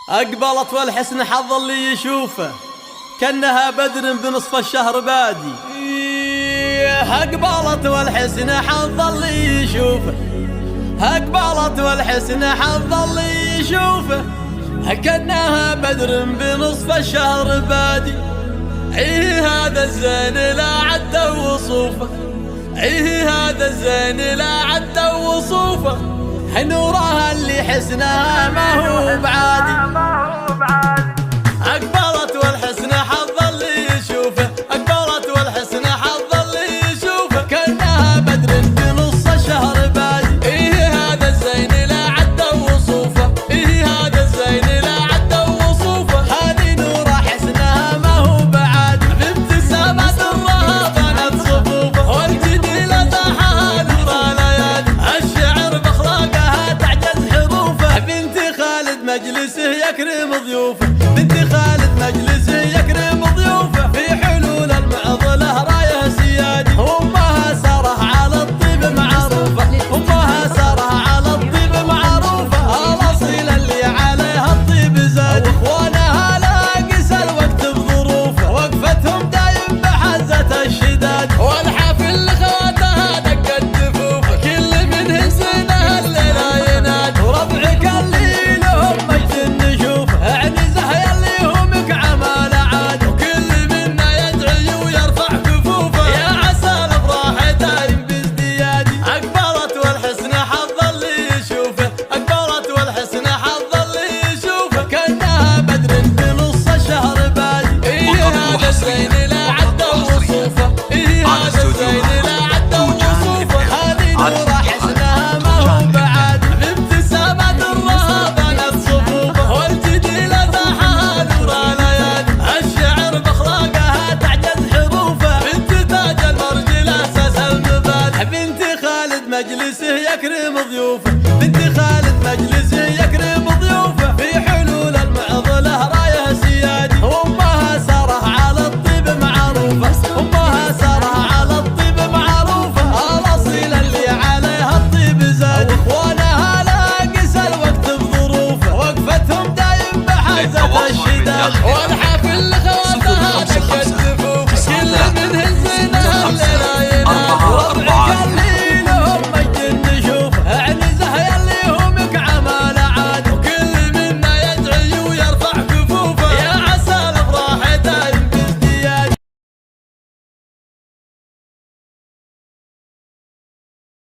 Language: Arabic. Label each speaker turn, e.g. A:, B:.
A: أقبلت والحسن حظ اللي يشوفه كأنها بدر بنصف الشهر بادي. أقبلت والحسن حظ اللي يشوفه، أقبلت والحسن حظ اللي يشوفه كأنها بدر بنصف الشهر بادي. عيه هذا الزين لا عد وصوفه، عيه هذا الزين لا عد وصوفه، نورها اللي حسنها ما هو بعادي. أقبلت والحسن حظ اللي يشوفه، أقبلت والحسن حظ اللي يشوفه كأنها بدر بنص الشهر بادي. إيه هذا الزين لا عد وصوفه، إيه هذا الزين لا عد وصوفه، هذه نور حسنها ما هو بعادي. بابتسامة الله بنت صفوفه، والجديلة طاحها نور ليالي، الشعر بأخلاقها تعجز حروفه. بنت خالد مجلسه يكرم ضيوفه، بنت خالد مجلسه يكرم ضيوفه، في حلول المعضله رايه سيادي. امها ساره على الطيب معروفه، امها ساره على الطيب معروفه، الاصيله اللي عليها الطيب زاد. واخوانها لا قسى الوقت بظروفه، وقفتهم دايم بحزه الشداد، والحافل لاخواتها دقت دفوفه، كل منهم سنه الليله يناد. وربعك اللي لهم مجد نشوفه، اعنزه يلي همك عمال عاد، وكل منا يدعي ويرفع كفوفه، يا عسى الافراح دايم بازديادي. اقبلت والحسن حظ اللي يشوفه، اقبلت والحسن حظ اللي يشوفه كأنها بدر بنص الشهر بادي. إيه هذا الزين